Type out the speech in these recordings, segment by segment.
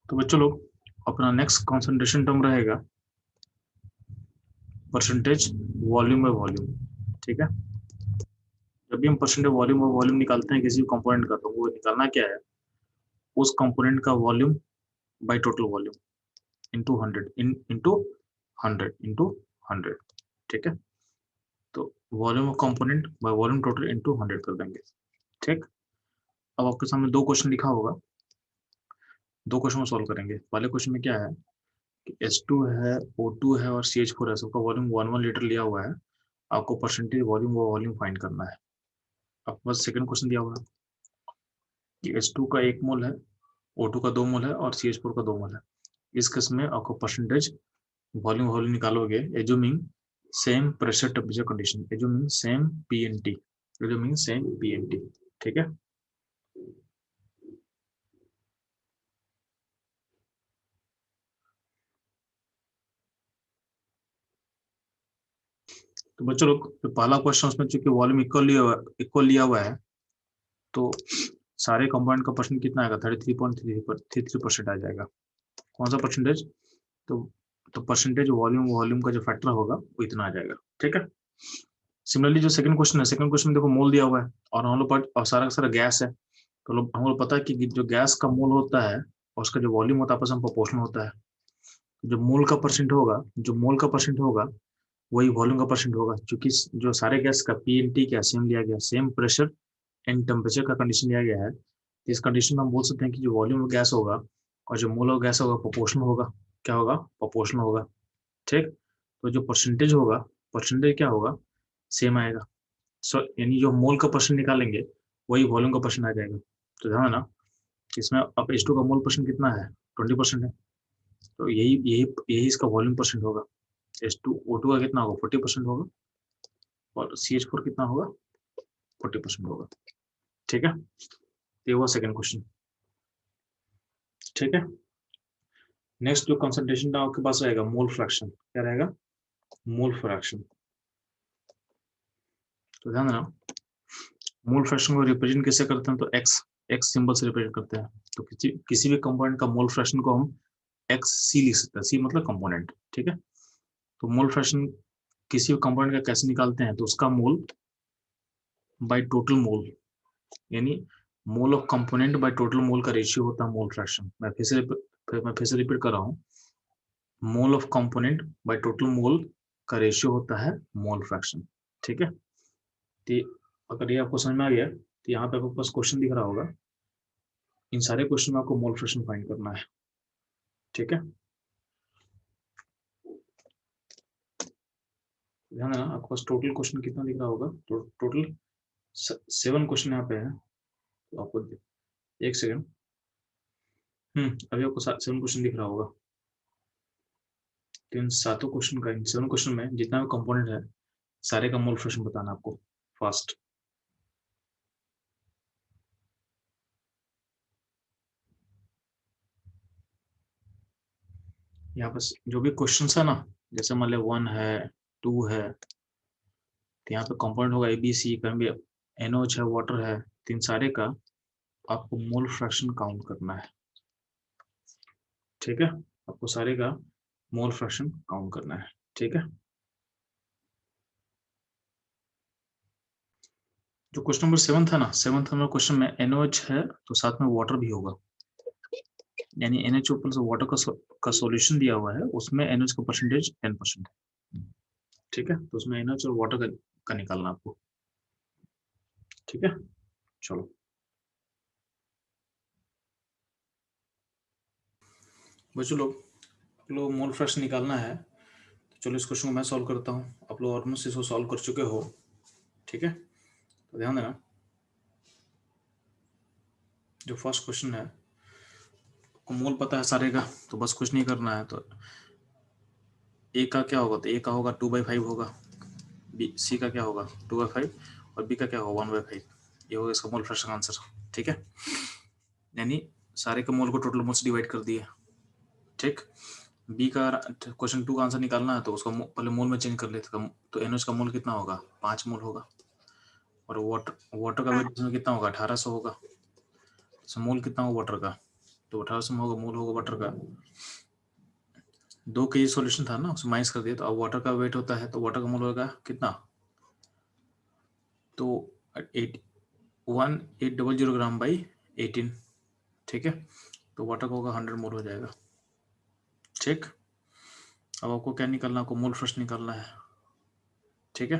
तो बच्चों लोग अपना नेक्स्ट कॉन्सेंट्रेशन टर्म रहेगा परसेंटेज वॉल्यूम बाय वॉल्यूम। ठीक है, जब भी हम परसेंटेज वॉल्यूम और वॉल्यूम निकालते हैं किसी भी कंपोनेंट का, तो वो निकालना क्या है, उस कंपोनेंट का volume by total volume into 100 into 100 ठीक है, तो volume of component by volume total into 100 कर देंगे। ठीक, अब आपके सामने दो क्वेश्चन लिखा होगा, दो क्वेश्चन को सॉल्व करेंगे। पहले क्वेश्चन में क्या है कि H2 है, O2 है और CH4 है, सबका वॉल्यूम 1 लीटर लिया हुआ है। आपको परसेंटेज वॉल्यूम वो वॉल्यूम फाइंड करना है। आपको बस सेकंड क्वेश्चन दिया हुआ है कि H2 का 1 मोल है, O2 का 2 मोल है और CH4 का 2 मोल है। इस केस में आपको परसेंटेज वॉल्यूम वॉल्यूम निकालोगे assuming same pressure temperature condition, assuming same PNT, assuming same PNT। ठीक है, तो बच्चों लोग जो पहला क्वेश्चन उसमें चूंकि वॉल्यूम इक्वल लिया हुआ है, तो सारे कंपाउंड का परसेंट कितना आएगा, 33.33% आ जाएगा। कौन सा परसेंटेज, तो परसेंटेज वॉल्यूम वॉल्यूम का जो फैक्टर होगा वो इतना आ जाएगा। ठीक है, सिमिलरली जो सेकंड क्वेश्चन है, सेकंड क्वेश्चन में देखो मोल दिया हुआ है और हम लोग पर और सारा का सारा गैस है, तो लोग हम लोग पता है कि जो गैस का मोल होता है और उसका जो वॉल्यूम होता है आपस में प्रोपोर्शनल होता है। जो मोल का परसेंट होगा, जो मोल का परसेंट होगा वही वॉल्यूम का परसेंट होगा, क्योंकि जो सारे गैस का PNT क्या सेम लिया गया, सेम प्रेशर एंड टेम्परेचर का कंडीशन लिया गया है। इस कंडीशन में हम बोल सकते हैं कि जो वॉल्यूम ऑफ गैस होगा और जो मोल ऑफ गैस होगा प्रोपोर्शनल होगा। क्या होगा, प्रोपोर्शनल होगा। ठीक, तो जो परसेंटेज होगा, परसेंटेज क्या होगा, सेम आएगा। सो यानी जो मोल का परसेंट निकालेंगे वही वॉल्यूम का परसेंट आ जाएगा। तो ध्यान ना, इसमें अब H2 का मोल परसेंट कितना है, 20% है, तो यही यही यही इसका वॉल्यूम परसेंट होगा। O2 का कितना होगा, 40% होगा और CH4 कितना होगा, 40% होगा। ठीक है, ये हुआ सेकंड क्वेश्चन। ठीक है, नेक्स्ट जो कंसंट्रेशन आपके पास रहेगा मोल फ्रैक्शन, क्या रहेगा, मोल फ्रैक्शन। तो ध्यान देना, मोल फ्रैक्शन को रिप्रेजेंट कैसे करते हैं, तो एक्स सिंबल से रिप्रेजेंट करते हैं। तो किसी भी कंपोनेंट का मोल फ्रैक्शन को हम XC लिख सकते हैं, C मतलब कंपोनेंट। ठीक है, तो मोल फ्रैक्शन किसी भी कंपोनेंट का कैसे निकालते हैं, तो उसका मोल बाय टोटल मोल, यानी mole of component by total mole का रेशियो होता है मोल फ्रैक्शन। मैं फिर से रिपीट कर रहा हूँ, mole of component by total mole का रेशियो होता है मोल फ्रैक्शन। ठीक है, तो अगर ये आपको समझ में आ गया तो यहाँ पे आपको पास क्वेश्चन दिख रहा होगा, इन सारे क्वेश्चन में आपको मोल फ्रैक्शन फाइंड करना है। ठीक है, ध्यान देना, आपके पास टोटल क्वेश्चन कितना दिख रहा होगा, तो टोटल 7 क्वेश्चन यहाँ पे है। तो आपको एक सेकंड, अभी आपको 7 क्वेश्चन दिख रहा होगा। तो इन 7 क्वेश्चन का, इन 7 क्वेश्चन में जितना भी कंपोनेंट है सारे का मोल फ्रैक्शन बताना आपको फास्ट। यहाँ पर जो भी क्वेश्चन है ना, जैसे मान लो 1 है, 2 है, तो यहाँ पे कंपोनेंट होगा ABC, कहीं भी NOH है, वाटर है, तो इन सारे का आपको मोल फ्रैक्शन काउंट करना है। ठीक है, आपको सारे का मोल फ्रैक्शन काउंट करना है। ठीक है, जो क्वेश्चन नंबर 7 था ना, 7 नंबर क्वेश्चन में NOH है तो साथ में वाटर भी होगा, यानी NH2 प्लस वाटर का सॉल्यूशन दिया हुआ है, उसमें NOH का परसेंटेज 10% है। ठीक है, तो उसमें NOH और वाटर का निकालना आपको। ठीक है, चलो बच्चों लोग मोल फ्रैक्शन निकालना है, तो चलो इस क्वेश्चन को मैं सॉल्व करता हूँ। आप लोग ऑलमोस्ट इसको सॉल्व कर चुके हो। ठीक है, तो ध्यान देना, जो फर्स्ट क्वेश्चन है आपको मोल पता है सारे का, तो बस कुछ नहीं करना है। तो ए का क्या होगा, तो ए का होगा 2/5 होगा, सी का क्या होगा 2/5 और बी का क्या होगा 1/5। ये होगा इसका मोल फ्रैक्शन आंसर। ठीक है, यानी सारे के मोल को टोटल मोल से डिवाइड कर दिया। ठीक, बी का क्वेश्चन 2 का आंसर निकालना है, तो उसका पहले मोल में चेंज कर लेते, तो NH का मोल कितना होगा, 5 मोल होगा, और वाटर का वेट कितना होगा, 1800 होगा। मोल कितना होगा वाटर का, तो 1800 होगा मोल होगा वाटर का। 2 kg सॉल्यूशन था ना, उसमें माइनस कर दिया, तो अब वाटर का वेट होता है, तो वाटर का मोल होगा कितना, तो 1800 ग्राम बाई 18, ठीक है। तो वाटर का होगा 100 मोल हो जाएगा, ठीक। अब आपको क्या निकालना, आपको मोल फ्रेश निकालना है, ठीक है।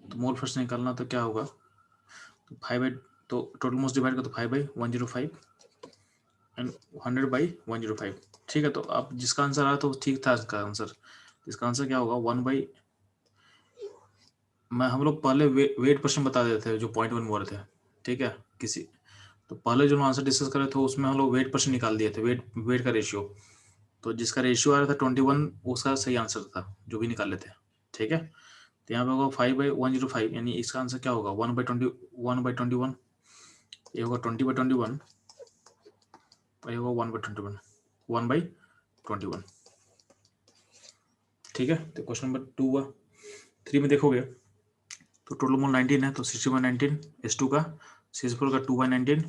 तो मोल फ्रेश निकालना तो क्या होगा, तो 5/, तो टोटल मोल्स डिवाइड कर, तो 5/105 एंड 100/105, ठीक है। तो आप जिसका आंसर आया तो ठीक था इसका आंसर। इसका आंसर क्या होगा, 1 मैं हम लोग पहले वेट परसेंट बता देते थे जो 0.1 बोल रहे थे, ठीक है। किसी तो पहले जो आंसर डिस्कस करे थे उसमें हम लोग वेट परसेंट निकाल दिए थे, वेट का रेशियो। तो जिसका रेशियो आ रहा था 21, उसका सही आंसर था जो भी निकाल लेते हैं, ठीक है। तो यहाँ पे होगा 5/105, यानी इसका आंसर क्या होगा, 1/21, ये होगा 20/21, और ये होगा 1/21, 1/21, ठीक है। तो क्वेश्चन नंबर 2 हुआ। 3 में देखोगे तो टोटल मोल 19 है, तो 60/19, H2 का, CH4 का 2/19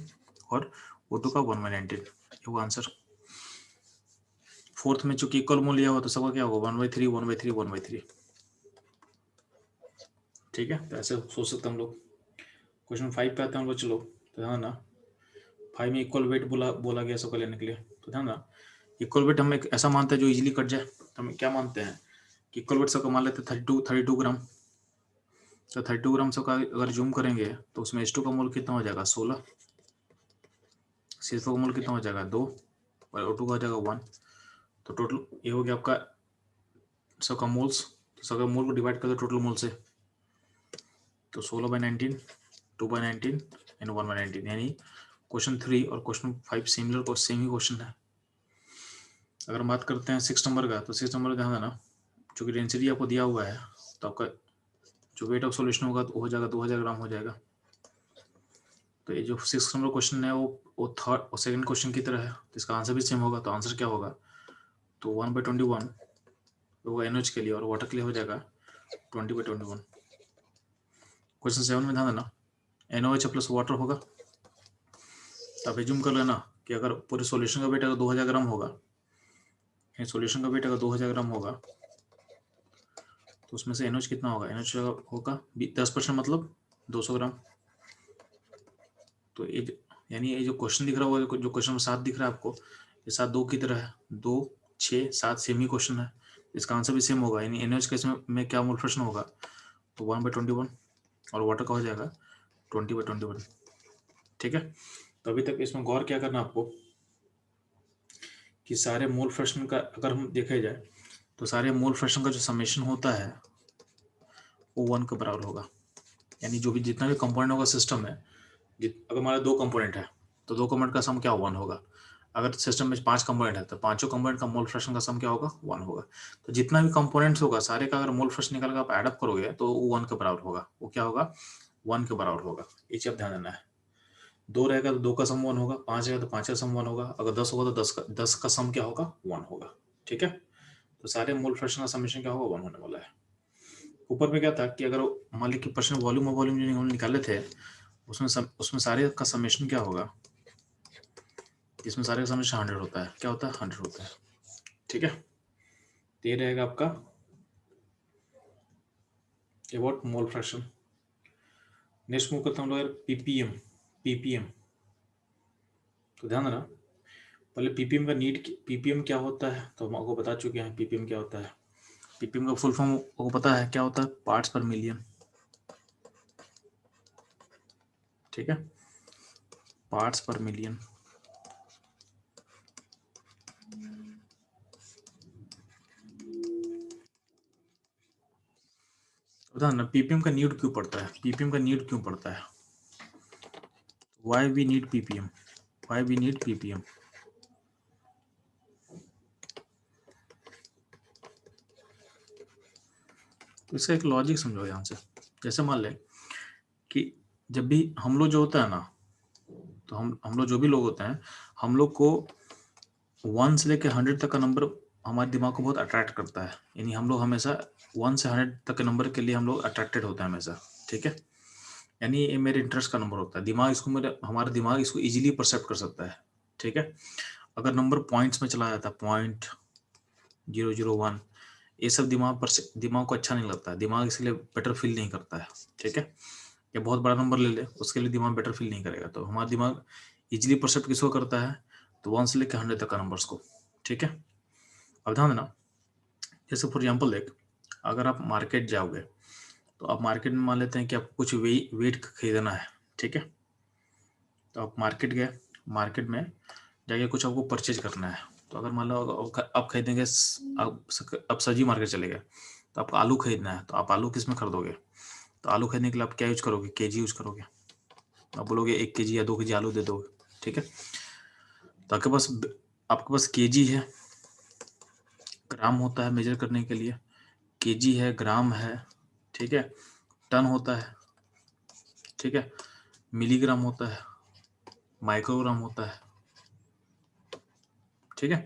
और O2 का 1/19, ये होगा आंसर। 4th में चूंकि इक्वल मोल लिया हुआ तो सबका क्या होगा, 1/3, 1/3, 1/3, ठीक है। तो ऐसे सोच सकते हम लोग। क्वेश्चन 5 पे आते हैं हम लोग, चलो तो ध्यान ना, 5 में इक्वल वेट बोला गया सबका लेने के लिए, तो ध्यान ना, इक्वल वेट हम एक ऐसा मानते हैं जो इजीली कट जाए, तो हम क्या मानते हैं कि इक्वल वेट सबका मान लेते हैं 32 ग्राम। तो 32 ग्राम सबका अगर जूम करेंगे तो उसमें H2 का मोल कितना हो जाएगा, 16, CH4 का मोल कितना हो जाएगा, 2, और O2 का हो जाएगा 1। तो टोटल ये हो गया आपका सबका मोल्स। तो सबका मोल को डिवाइड कर दो टोटल मोल से, तो 16/19, 2/19 एंड 1/19, यानी क्वेश्चन 3 और क्वेश्चन 5 सिमिलर को सेम ही क्वेश्चन है। अगर हम बात करते हैं 6 नंबर का, तो 6 नंबर का ध्यान देना, चूंकि डेंसिटी आपको दिया हुआ है, तो आपका जो वेट ऑफ सॉल्यूशन होगा तो हो जाएगा 2000 ग्राम हो जाएगा। तो ये जो 6 नंबर क्वेश्चन है वो थर्ड और सेकंड क्वेश्चन की तरह है, तो इसका आंसर भी सेम होगा। तो आंसर क्या होगा, तो 1/21 होगा NH के लिए, और वाटर के लिए हो जाएगा 20/21। क्वेश्चन 7 में ध्यान देना, NOH प्लस वाटर होगा। तो आप एज्यूम कर लेना कि अगर पूरे सॉल्यूशन का वेट अगर 2000 ग्राम होगा, सॉल्यूशन का वेट अगर 2000 ग्राम होगा, तो उसमें से NOH कितना होगा, NOH होगा 10%, मतलब 200 ग्राम। तो ये यानी ये जो क्वेश्चन दिख रहा होगा, जो क्वेश्चन 7 दिख रहा है आपको, ये 7 2 की तरह है, 2 6 7 सेम ही क्वेश्चन है, इसका आंसर भी सेम होगा। यानी NOH केस में क्या मोल फ्रेक्शन होगा, तो 1/21, और वाटर का हो जाएगा 20/21, ठीक है। तो अभी तक इसमें गौर क्या करना आपको, कि सारे मोल फ्रेक्शन का अगर हम देखा जाए तो सारे मोल फ्रेक्शन का जो समेशन होता है वो 1 के बराबर होगा। यानी जो भी जितना भी कंपोनेंट होगा सिस्टम में, अगर हमारे 2 कंपोनेंट है तो 2 कंपोनेंट का सम क्या 1 होगा। अगर सिस्टम में 5 कंपोनेंट है तो 5 कंपोनेंट का मोल फ्रेक्शन का सम क्या होगा, 1 होगा। तो जितना भी कंपोनेंट्स होगा सारे का अगर मोल फ्रेक्शन निकाल कर आप एड अप करोगे तो वो 1 के बराबर होगा। वो क्या होगा, 1 के बराबर होगा। ये चीज ध्यान देना है। 2 रहेगा तो 2 का सम 1 होगा, 5 रहेगा तो 5 का सम 1 होगा, अगर 10 होगा तो 10 का सम क्या होगा, 1 होगा, ठीक है। तो सारे मोल फ्रेक्शन का समेशन क्या होगा, 1 होने वाला है। ऊपर में क्या था कि अगर मान ली कि परसेंट वॉल्यूम और वॉल्यूम जो हम निकाले थे उसमें सारे का समेशन क्या होगा, इसमें सारे का समेशन 100 होता है। क्या होता है, 100 होता है, ठीक है। तो ये रहेगा आपका about mole fraction. Next move करते हैं हम लोग पीपीएम। तो ध्यान देना, पहले पीपीएम क्या होता है तो हम आपको बता चुके हैं पीपीएम क्या होता है। पीपीएम का फुल फॉर्म आपको पता है क्या होता है, पार्ट्स पर मिलियन, ठीक है, पार्ट्स पर मिलियन। बता ना पीपीएम का नीड क्यों पड़ता है, पीपीएम का नीड क्यों पड़ता है, why we need PPM, why we need PPM. तो इसका एक लॉजिक समझो ध्यान से। जैसे मान ले कि जब भी हम लोग जो होता है ना, तो हम लोग जो भी लोग होते हैं, हम लोग को 1 से लेकर 100 तक का नंबर हमारे दिमाग को बहुत अट्रैक्ट करता है। यानी हम लोग हमेशा 1 से 100 तक के नंबर के लिए हम लोग अट्रैक्टेड होते हैं हमेशा, ठीक है। यानी ये मेरे इंटरेस्ट का नंबर होता है। दिमाग इसको हमारा दिमाग इसको इजीली परसेप्ट कर सकता है। ठीक है। अगर नंबर पॉइंट्स में चला जाता है 0.001, ये सब दिमाग को अच्छा नहीं लगता है, दिमाग इसलिए बेटर फील नहीं करता है। ठीक है, या बहुत बड़ा नंबर ले ले उसके लिए दिमाग बेटर फील नहीं करेगा। तो हमारा दिमाग इजिली परसेप्ट किसको करता है, तो 1 से लेकर 100 तक का नंबर्स को। ठीक है, अब ध्यान देना, जैसे फॉर एग्जाम्पल देख, अगर आप मार्केट जाओगे तो आप मार्केट में मान लेते हैं कि आपको कुछ वेट खरीदना है। ठीक है, तो आप मार्केट गए, मार्केट में जाके कुछ आपको परचेज करना है। तो अगर मान लो आप खरीदेंगे, अब सब्जी मार्केट चले गए तो आपको आलू खरीदना है, तो आप आलू किस में खरीदोगे, तो आलू खरीदने के लिए आप क्या यूज करोगे, केजी यूज करोगे। आप बोलोगे 1 केजी या 2 केजी आलू दे दो। ठीक है, तो आपके पास केजी है, ग्राम होता है मेजर करने के लिए, केजी है, ग्राम है, ठीक है, टन होता है, ठीक है, मिलीग्राम होता है, माइक्रोग्राम होता है। ठीक है,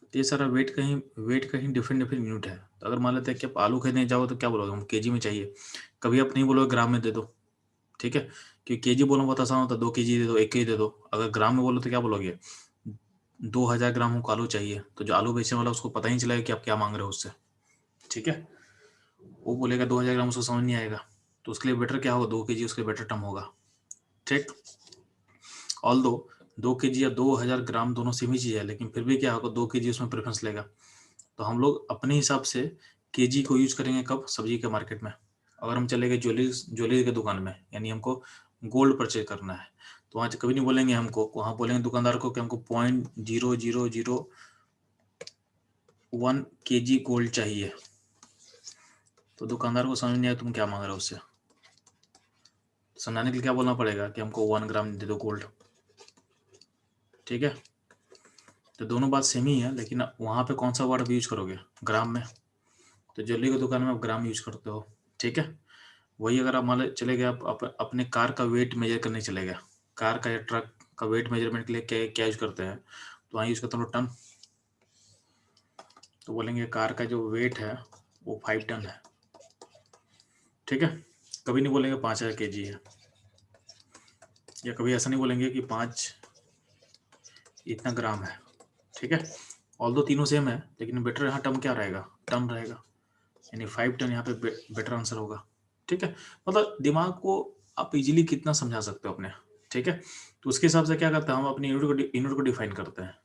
तो ये सारा वेट कहीं डिफरेंट यूनिट है। तो अगर मान लेते हैं कि आप आलू खरीदने जाओ तो क्या बोलोगे, हम केजी में चाहिए, कभी आप नहीं बोलोगे ग्राम में दे दो। ठीक है, क्योंकि केजी बोलना बहुत आसान होता है, 2 केजी दे दो, 1 केजी दे दो। अगर ग्राम में बोलो तो क्या बोलोगे, 2000 ग्राम हमको आलू चाहिए, तो जो आलू बेचने वाला उसको पता ही नहीं चलेगा कि आप क्या मांग रहे हो उससे। ठीक है, वो बोलेगा 2000 ग्राम, उसको समझ नहीं आएगा, तो उसके लिए बेटर क्या होगा, 2 केजी उसके बेटर टर्म होगा। ठीक, ऑल 2 केजी या 2000 ग्राम दोनों सेम ही चीज है, लेकिन फिर भी क्या होगा, 2 केजी उसमें प्रेफरेंस लेगा। तो हम लोग अपने हिसाब से केजी को यूज करेंगे कब, सब्जी के मार्केट में। अगर हम चले गए ज्वेलरी के दुकान में, यानी हमको गोल्ड परचेज करना है, तो वहाँ कभी नहीं बोलेंगे हमको, वहाँ बोलेंगे दुकानदार को कि हमको 0.0001 केजी गोल्ड चाहिए। तो दुकानदार को समझ नहीं आया तुम क्या मांग रहे हो उससे, समझाने के लिए क्या बोलना पड़ेगा कि हमको 1 ग्राम दे दो गोल्ड। ठीक है, तो दोनों बात सेम ही है, लेकिन वहाँ पे कौन सा वर्ड यूज करोगे, ग्राम में। तो ज्वेलरी की दुकान में आप ग्राम यूज करते हो। ठीक है, वही अगर आप मान चले गए, आप अपने कार का वेट मेजर करने चले गए, कार का या ट्रक का वेट मेजरमेंट के लिए क्या यूज करते हैं, तो वहाँ यूज करते हैं टन। तो बोलेंगे कार का जो वेट है वो 5 टन है। ठीक है, कभी नहीं बोलेंगे 5000 केजी है, या कभी ऐसा नहीं बोलेंगे कि 5 इतना ग्राम है। ठीक है, ऑल दो तीनों सेम है, लेकिन बेटर यहाँ टर्म क्या रहेगा, टन रहेगा, यानी 5 टन यहाँ पे बेटर आंसर होगा। ठीक है, मतलब दिमाग को आप इजीली कितना समझा सकते हो अपने। ठीक है, तो उसके हिसाब से क्या करते हैं, हम अपनी यूनिट को डिफाइन करते हैं।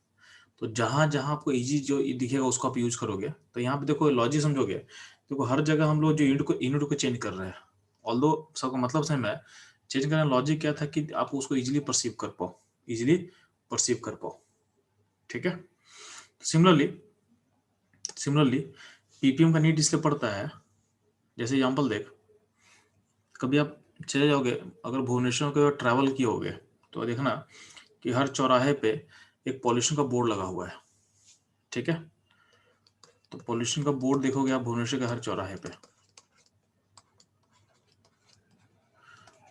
तो जहां जहां आपको इजी जो दिखेगा उसको आप यूज करोगे। तो यहाँ पे देखो लॉजिक समझोगे, देखो हर जगह हम लोग जो यूनिट को चेंज कर रहे हैं, ऑल्दो सबका मतलब सेम है, चेंज करने का लॉजिक क्या था कि आप उसको इजीली परसीव कर पाओ। ठीक है, सिमिलरली पीपीएम का नीड इसलिए पड़ता है, जैसे एग्जाम्पल देख, कभी आप चले जाओगे, अगर भुवनेश्वर के ट्रैवल किए होगे तो देखना कि हर चौराहे पे एक पॉल्यूशन का बोर्ड लगा हुआ है। ठीक है, तो पॉल्यूशन का बोर्ड देखोगे आप भुवनेश्वर के हर चौराहे पे,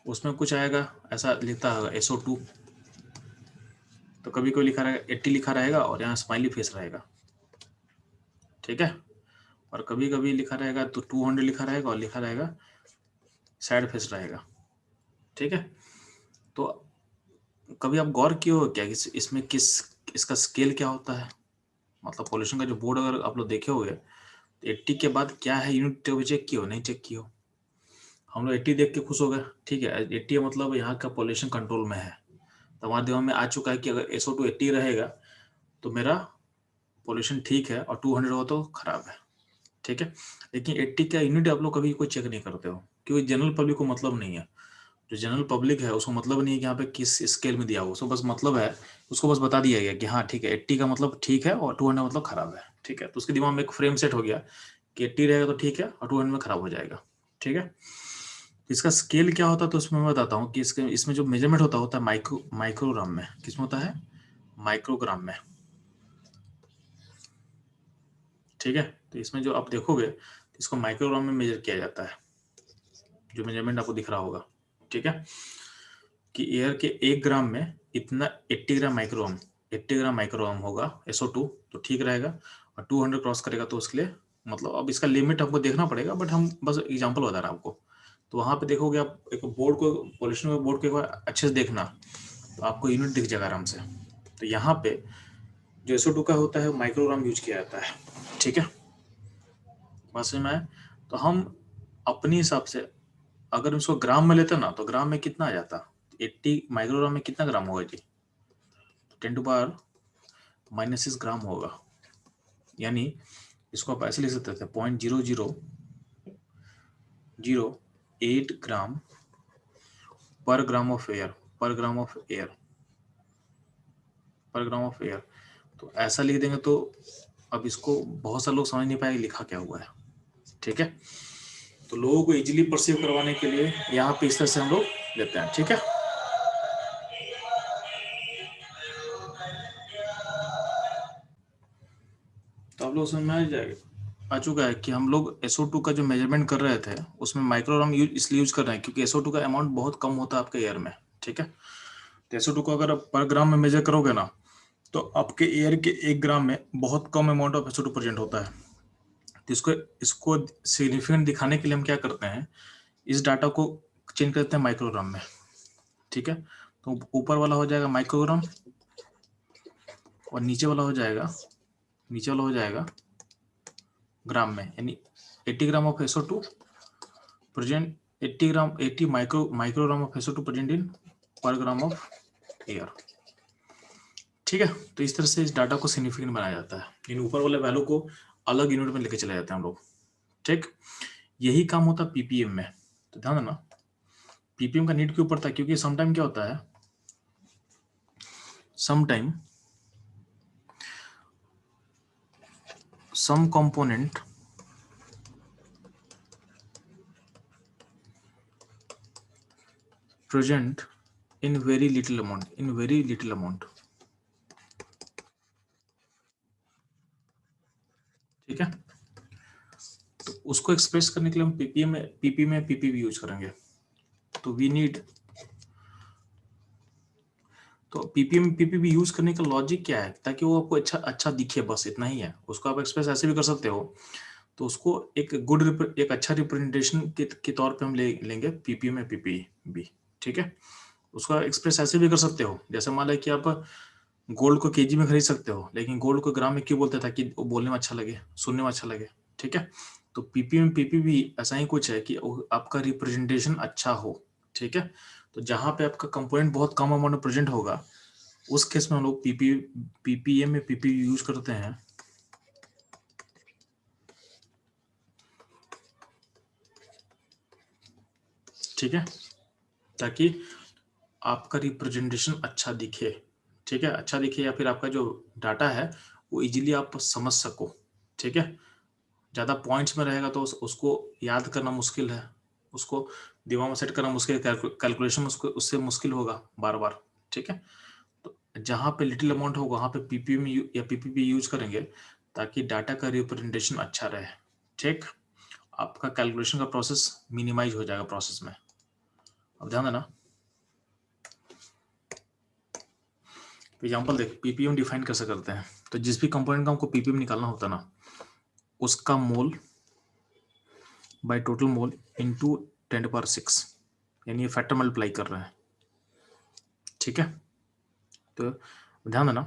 उसमें कुछ आएगा ऐसा लिखता होगा SO2, तो कभी कोई लिखा रहेगा 80 लिखा रहेगा और यहाँ स्माइली फेस रहेगा। ठीक है, और कभी कभी लिखा रहेगा तो 200 लिखा रहेगा और लिखा रहेगा सैड फेस रहेगा। ठीक है, तो कभी आप गौर किए हो क्या इसमें इसका स्केल क्या होता है, मतलब पॉल्यूशन का जो बोर्ड अगर आप लोग देखे होगे तो 80 के बाद क्या है यूनिट, चेक किए हो, नहीं चेक किए हो। हम लोग 80 देख के खुश हो गए, ठीक है 80 मतलब यहाँ का पॉल्यूशन कंट्रोल में है, तो हमारे दिमाग में आ चुका है कि अगर SO2 80 रहेगा तो मेरा पॉल्यूशन ठीक है, और 200 हो तो खराब है। ठीक है, लेकिन 80 का यूनिट आप लोग कभी कोई चेक नहीं करते हो, क्योंकि जनरल पब्लिक को मतलब नहीं है। जो जनरल पब्लिक है उसको मतलब नहीं है कि यहाँ पे किस स्केल में दिया हुआ, उसको बस मतलब है, उसको बस बता दिया गया कि हाँ ठीक है 80 का मतलब ठीक है और 200 मतलब खराब है। ठीक है, तो उसके दिमाग में एक फ्रेम सेट हो गया कि 80 रहेगा तो ठीक है और 200 में खराब हो जाएगा। ठीक है, इसका स्केल क्या होता है तो उसमें मैं बताता हूँ कि इसमें जो मेजरमेंट होता है माइक्रोग्राम में, किसमें होता है, माइक्रोग्राम में। ठीक है, तो इसमें जो आप देखोगे इसको माइक्रोग्राम में मेजर किया जाता है, जो मेजरमेंट आपको दिख रहा होगा। ठीक है, कि एयर के 1 ग्राम में इतना 80 ग्राम माइक्रोग्राम होगा SO2, तो ठीक रहेगा, और 200 क्रॉस करेगा तो उसके लिए मतलब अब इसका लिमिट हमको देखना पड़ेगा, बट हम बस एग्जांपल बता रहे हैं आपको। तो वहाँ पे देखोगे आप एक बोर्ड को, पॉल्यूशन के बोर्ड को एक बार अच्छे से देखना, तो आपको यूनिट दिख जाएगा आराम से। तो तो यहाँ पे जो SO2 का होता है माइक्रोग्राम यूज किया जाता है, ठीक है। बात समझ में आया? तो हम अपने हिसाब से अगर इसको ग्राम में लेते ना तो ग्राम में कितना आ जाता, 80 माइक्रोग्राम में कितना ग्राम होगा जी, 10⁻⁻6 ग्राम होगा। यानी इसको आप ऐसे लिख सकते थे 0.0008 ग्राम पर ग्राम ऑफ एयर, पर ग्राम ऑफ एयर, पर ग्राम ऑफ एयर। तो ऐसा लिख देंगे तो अब इसको बहुत सारे लोग समझ नहीं पाएंगे लिखा क्या हुआ है, ठीक है। तो लोगों को इजीली परसीव करवाने के लिए यहाँ पे इस तरह से हम लोग लेते हैं, ठीक है। तो आप लोग समझ में आ चुका है कि हम लोग SO2 का जो मेजरमेंट कर रहे थे उसमें माइक्रोग्राम इसलिए यूज कर रहे हैं क्योंकि SO2 का अमाउंट बहुत कम होता है आपके एयर में, ठीक है। तो SO2 को अगर आप पर ग्राम में मेजर करोगे ना तो आपके एयर के 1 ग्राम में बहुत कम अमाउंट ऑफ SO2 प्रेजेंट होता है। तो इसको सिग्निफिकेंट दिखाने के लिए हम क्या करते हैं, इस डाटा को चेंज करते हैं माइक्रोग्राम में, ठीक है। तो ऊपर वाला हो जाएगा माइक्रोग्राम और नीचे वाला हो जाएगा ग्राम में, यानी 80 gram of SO2 present, 80 microgram of SO2 present in पर ग्राम ऑफ एयर, ठीक है। तो इस तरह से इस डाटा को सिग्निफिकेंट बनाया जाता है, इन ऊपर वाले वैल्यू को अलग यूनिट में लेके चले जाते हैं हम लोग, ठीक। यही काम होता है PPM में। तो ध्यान देना PPM का नीड क्यों पड़ता है, क्योंकि समटाइम क्या होता है, sometime some component present in very little amount, ठीक है। तो उसको एक्सप्रेस करने के लिए हम PP में PPV यूज करेंगे। तो वी नीड, तो PPM PPV यूज करने का लॉजिक क्या है, ताकि वो आपको अच्छा दिखे, बस इतना ही है। उसको आप एक्सप्रेस ऐसे भी कर सकते हो, तो उसको एक अच्छा रिप्रेजेंटेशन के तौर पे हम लेंगे PPM में PPV, ठीक है। उसका एक्सप्रेस ऐसे भी कर सकते हो, जैसे मान लो कि आप गोल्ड को केजी में खरीद सकते हो, लेकिन गोल्ड को ग्राम में क्यों बोलते, ताकि वो बोलने में अच्छा लगे, सुनने में अच्छा लगे, ठीक है। तो PPM PPV ऐसा ही कुछ है कि आपका रिप्रेजेंटेशन अच्छा हो, ठीक है। तो जहां पे आपका कंपोनेंट बहुत कम अमाउंट में प्रेजेंट होगा, उस केस में हम लोग PPM में PPV यूज करते हैं, ठीक है, ताकि आपका रिप्रेजेंटेशन अच्छा दिखे, ठीक है, अच्छा दिखे, या फिर आपका जो डाटा है वो इजीली आप समझ सको, ठीक है। ज़्यादा पॉइंट्स में रहेगा तो उसको याद करना मुश्किल है, उसको दिमाग में सेट करना मुश्किल, कैलकुलेशन उससे मुश्किल होगा बार बार, ठीक है। तो जहाँ पे लिटिल अमाउंट होगा वहाँ पे PPM या PPV यूज करेंगे, ताकि डाटा का रिप्रेजेंटेशन अच्छा रहे, ठीक। आपका कैलकुलेशन का प्रोसेस मिनिमाइज हो जाएगा प्रोसेस में। अब ध्यान देना, एग्जाम्पल देख, PPM डिफाइन कैसे करते हैं। तो जिस भी कंपोनेंट का हमको PPM निकालना होता है ना, उसका मोल बाय टोटल मोल इनटू 10⁻⁶, यानी ये फैक्टर मल्टीप्लाई कर रहे हैं, ठीक है। तो ध्यान देना,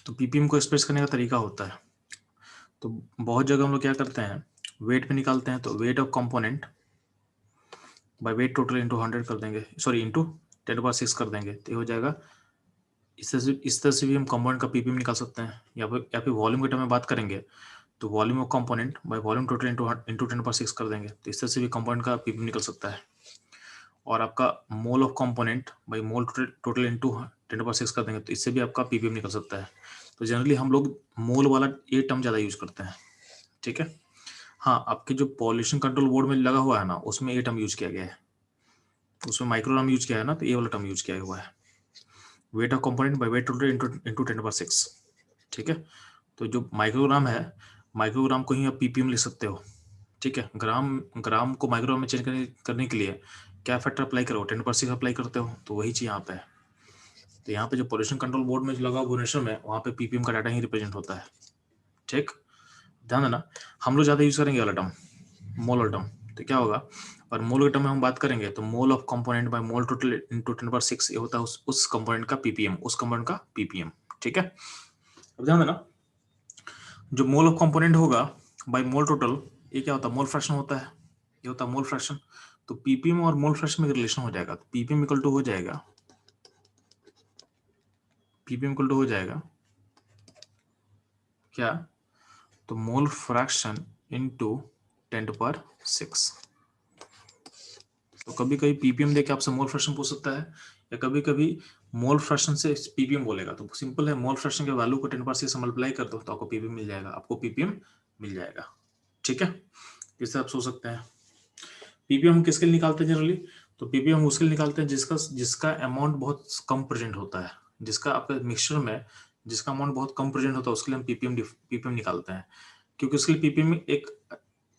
तो PPM को एक्सप्रेस करने का तरीका होता है। तो बहुत जगह हम लोग क्या करते हैं, वेट में निकालते हैं, तो weight of component by weight total into 100 कर देंगे, सॉरी इंटू 10⁻⁶ कर देंगे, तो ये हो जाएगा। इस तरह से भी हम कंपोनेंट का PPM निकाल सकते हैं, या फिर वॉल्यूम के टर्म में बात करेंगे तो volume of component by volume total into 10⁻⁶ कर देंगे, तो इस तरह से भी कंपोनेंट का PPM निकल सकता है। और आपका mole of component by mole total into 10⁻⁶ कर देंगे, तो इससे भी आपका PPM निकल सकता है। तो जनरली हम लोग मोल वाला ये टर्म ज़्यादा यूज करते हैं, ठीक है। हाँ, आपके जो पॉल्यूशन कंट्रोल बोर्ड में लगा हुआ है ना, उसमें ये टर्म यूज किया गया है, उसमें माइक्रोग्राम यूज किया है ना, तो ये वाला टर्म यूज किया हुआ है, weight of component by weight total into 10⁻⁶, ठीक है। तो जो माइक्रोग्राम है, माइक्रोग्राम को ही आप PPM लिख सकते हो, ठीक है। ग्राम को माइक्रोग्राम में चेंज करने के लिए क्या फैक्टर अप्लाई करो, 10⁻⁶ अप्लाई करते हो, तो वही चीज यहाँ पे है। तो यहाँ पे जो पॉल्यूशन कंट्रोल बोर्ड में जो लगा भुवनेश्वर में, वहाँ पे PPM का डाटा ही रिप्रेजेंट होता है, ठीक। ध्यान देना, हम लोग ज्यादा यूज करेंगे वाला टर्म, मोल वाला टर्म, तो क्या होगा, पर मोल के टर्म में हम बात करेंगे तो mole of component by mole total into 10⁶ ये होता है उस कंपोनेंट का पीपीएम, उस कंपोनेंट का पीपीएम। ठीक है, अब ध्यान देना, जो मोल ऑफ कंपोनेंट होगा बाय मोल टोटल, ये क्या होता है, मोल फ्रैक्शन होता है, ये होता है मोल फ्रैक्शन। तो पीपीएम और मोल फ्रैक्शन में रिलेशन हो जाएगा, तो पीपीएम इक्वल टू हो जाएगा, पीपीएम इक्वल टू हो जाएगा क्या, तो मोल फ्रैक्शन इनटू 10⁶। तो कभी कभी पीपीएम देके आपसे मोल फ्रैक्शन पूछ सकता है, या कभी कभी मोल फ्रैक्शन से पीपीएम बोलेगा। तो सिंपल है, मोल फ्रैक्शन के वैल्यू को 10⁶ से मल्टीप्लाई कर दो तो आपको पीपीएम मिल जाएगा, आपको पीपीएम मिल जाएगा। ठीक है, इससे आप सोच सकते हैं। पीपीएम हम किसके लिए निकालते हैं जनरली, तो पीपीएम हम उसके लिए निकालते हैं जिसका अमाउंट बहुत कम प्रेजेंट होता है, जिसका आपके मिक्सचर में जिसका अमाउंट बहुत कम प्रेजेंट होता है उसके लिए हम पीपीएम निकालते हैं, क्योंकि उसके लिए पीपीएम में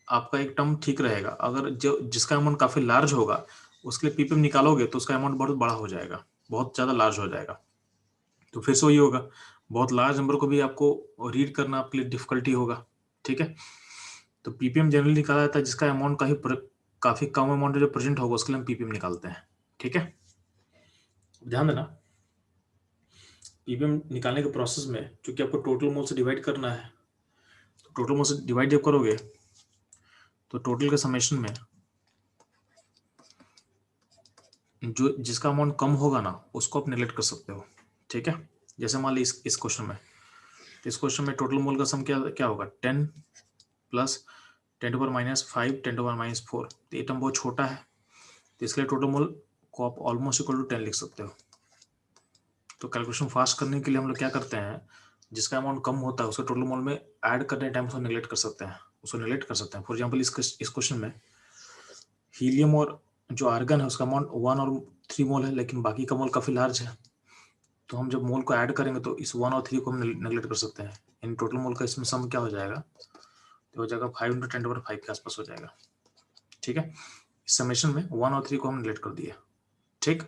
आपका एक टर्म ठीक रहेगा। अगर जो जिसका अमाउंट काफी लार्ज होगा उसके लिए पीपीएम निकालोगे तो उसका अमाउंट बहुत बड़ा हो जाएगा, बहुत ज्यादा लार्ज हो जाएगा। तो फिर से वही होगा, बहुत लार्ज नंबर को भी आपको रीड करना आपके लिए डिफिकल्टी होगा। ठीक है, तो पीपीएम जनरली निकाला जाता है जिसका अमाउंट काफी कम अमाउंट जो प्रेजेंट होगा उसके लिए हम पीपीएम निकालते हैं। ठीक है, ध्यान देना, पीपीएम निकालने के प्रोसेस में क्योंकि आपको टोटल मोल से डिवाइड करना है, तो टोटल मोल से डिवाइड जब करोगे तो टोटल के समेशन में जो जिसका अमाउंट कम होगा ना उसको आप नेगलेक्ट कर सकते हो। ठीक है, जैसे मान ली इस क्वेश्चन में, इस क्वेश्चन में टोटल मोल का सम क्या होगा, 10 प्लस 10⁻⁵ 10⁻⁴। तो ये टर्म बहुत छोटा है, तो इसके लिए टोटल मोल को आप ऑलमोस्ट इक्वल टू 10 लिख सकते हो। तो कैलकुलेशन फास्ट करने के लिए हम लोग क्या करते हैं, जिसका अमाउंट कम होता है उसको टोटल मोल में ऐड करने टाइम उसको नेगलेक्ट कर सकते हैं, फॉर एग्जाम्पल इस क्वेश्चन में हीलियम और जो आर्गन है उसका अमाउंट 1 और 3 मोल है, लेकिन बाकी का मोल काफी लार्ज है, तो हम जब मोल को ऐड करेंगे तो इस 1 और 3 को हम नेगलेक्ट कर सकते हैं। इन टोटल मोल का इसमें सम क्या हो जाएगा, तो हो जाएगा 5 × 10⁵ के आसपास हो जाएगा। ठीक है, इस समेशन में 1 और 3 को हम नेगलेक्ट कर दिया। ठीक,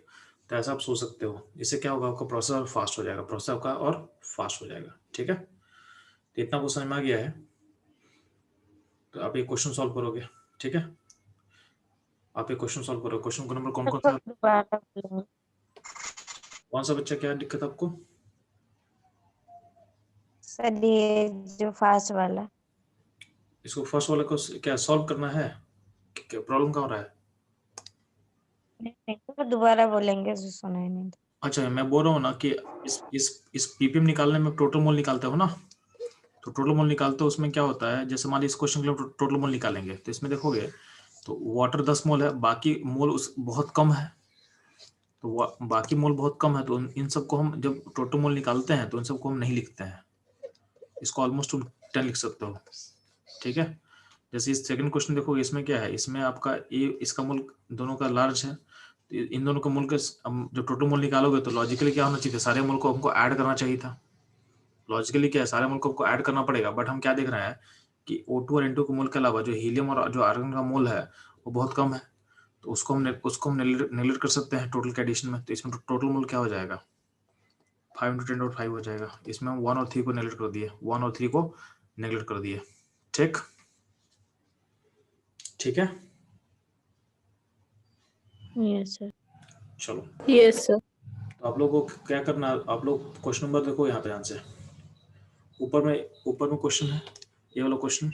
तो ऐसा आप सोच सकते हो, इससे क्या होगा, आपका प्रोसेस और फास्ट हो जाएगा, प्रोसेस आपका और फास्ट हो जाएगा। ठीक है, तो इतना क्वेश्चन में आ गया है, तो आप एक क्वेश्चन सॉल्व करोगे। ठीक है, आप एक क्वेश्चन सॉल्व करोगे। क्वेश्चन को नंबर कौन सा बच्चा, क्या दिक्कत आपको सर? ये जो फास्ट वाला, इसको फर्स्ट वाले को क्या सॉल्व करना है, क्या प्रॉब्लम क्या हो रहा है? नहीं तो दोबारा बोलेंगे, सुना ही नहीं। अच्छा, मैं बोल रहा हूँ ना कि इस पीपीएम निकालने में टोटल मोल निकालते हो ना, तो टोटल मोल निकालते हो उसमें क्या होता है, जैसे मान ली इस क्वेश्चन के लिए टोटल मोल निकालेंगे तो इसमें देखोगे तो वाटर 10 मोल है, बाकी मोल उस बहुत कम है, तो बाकी मोल बहुत कम है, तो इन सबको हम जब टोटल मोल निकालते हैं तो इन सबको हम नहीं लिखते हैं, इसको ऑलमोस्ट 10 लिख सकते हो। ठीक है, जैसे इस सेकंड क्वेश्चन देखोगे, इसमें क्या है, इसमें आपका ये इसका मोल दोनों का लार्ज है, तो इन दोनों का मोल का जब टोटल मोल निकालोगे तो लॉजिकली क्या होना चाहिए, सारे मोल को हमको ऐड करना चाहिए था। लॉजिकली क्या है, सारे मोल को हमको ऐड करना पड़ेगा, बट हम क्या देख रहे हैं कि O2 और N2 के मोल के अलावा जो हीलियम और जो आर्गन का मोल है वो बहुत कम है, तो उसको हम नेगलेक्ट कर सकते हैं टोटल के एडिशन में। तो इसमें टोटल मोल क्या हो जाएगा, 5 × 10⁵ हो जाएगा। इसमें हम 1 और 3 को नेगलेक्ट कर दिए, 1 और 3 को नेगलेक्ट कर दिए। ठीक, ठीक है, यस सर। चलो, यस सर। तो आप लोगों को क्या करना है, आप लोग क्वेश्चन नंबर देखो यहाँ पे, ध्यान से ऊपर में क्वेश्चन है, ये वाला क्वेश्चन,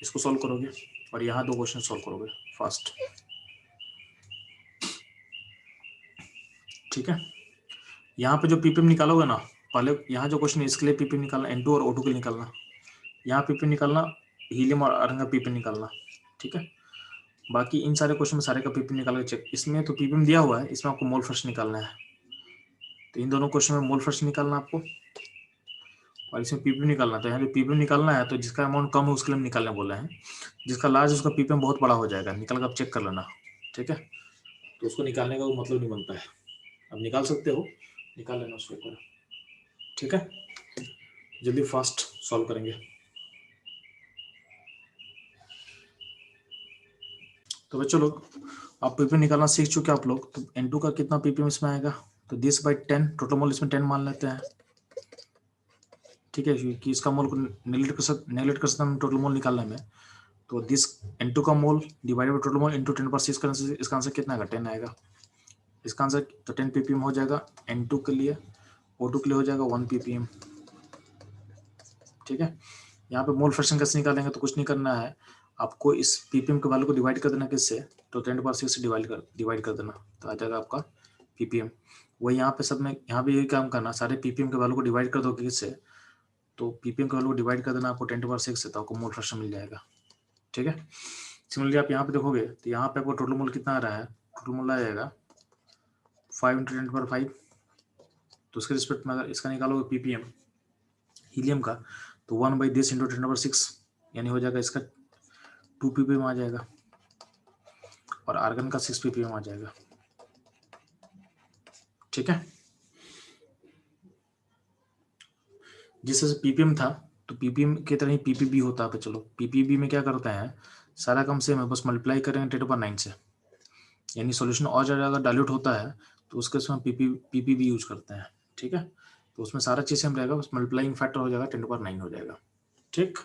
इसको सॉल्व करोगे और यहाँ 2 क्वेश्चन सॉल्व करोगे फास्ट। ठीक है, यहाँ पे जो पीपीएम निकालोगे ना, पहले यहाँ जो क्वेश्चन है इसके लिए पीपीएम निकालना, N2 और O2 के लिए निकालना, यहाँ पीपीएम निकालना, हीलियम और आर्गन का पीपीएम निकालना। ठीक है, बाकी इन सारे क्वेश्चन में सारे का पीपीएम निकाल के चेक, इसमें तो पीपीएम दिया हुआ है, इसमें आपको मोल फ्रैक्शन निकालना है, तो इन दोनों क्वेश्चन में मोल फ्रैक्शन निकालना आपको और इसमें पीपीएम निकालना। तो यहाँ पे पीपीएम निकालना है तो जिसका अमाउंट कम है उसके लिए हम निकालने बोले हैं, जिसका लार्ज उसका पीपीएम बहुत बड़ा हो जाएगा, निकाल कर आप चेक कर लेना। ठीक है, तो उसको निकालने का वो मतलब नहीं बनता है, अब निकाल सकते हो, निकाल लेना उसको एक बार। ठीक है, जल्दी फास्ट सॉल्व करेंगे। तो बच्चों लोग, आप पीपीएम निकालना सीख चुके आप लोग, तो N2 का कितना पीपीएम इसमें आएगा, तो 10/10, टोटल मोल इसमें 10 मान लेते हैं। ठीक है, कि इसका मोल को नेगलेक्ट कर सकते हैं टोटल मोल निकालने में, तो दिस N2 का मोल divided by total mole into 10⁶, इसका आंसर कितना आएगा? 10 आएगा। इसका आंसर तो 10 ppm हो जाएगा N2 के लिए, O2 के लिए हो जाएगा 1 ppm। ठीक है, यहाँ पे मोल फ्रैक्शन कैसे निकालेंगे? तो कुछ नहीं करना है, आपको इस ppm के वैल्यू को डिवाइड कर देना किससे? तो 10⁶ से डिवाइड कर देना, तो आ जाएगा आपका ppm। वही यहाँ पे सब में, यहाँ पे यही काम करना, सारे ppm के वैल्यू को डिवाइड कर दो किससे? तो ppm के वैल्यू को डिवाइड कर देना आपको 10⁶ से, तो आपको मोल फ्रैक्शन मिल जाएगा। ठीक है, सिमिलरली आप यहाँ पे देखोगे तो यहाँ पे आपको टोटल मोल कितना आ रहा है? टोटल मोल आ जाएगा 5 × 10⁵। तो उसके रिस्पेक्ट में अगर इसका निकालोगे ppm हीलियम का, तो 1/10 × 10⁶, यानी हो जाएगा इसका 2 ppm आ जाएगा, और आर्गन का 6 ppm आ जाएगा। ठीक है, जिस तरह से ppm था तो ppm की तरह ही ppb होता है। चलो ppb में क्या करते हैं, सारा कम सेम है, बस मल्टीप्लाई करेंगे 10⁹ से, यानी सॉल्यूशन और ज़्यादा अगर डाइल्यूट होता है तो उसके उसमें ppb यूज करते हैं। ठीक है, तो उसमें सारा चीज़ सेम रहेगा, बस मल्टीप्लाइंग फैक्टर हो जाएगा 10⁹ हो जाएगा। ठीक।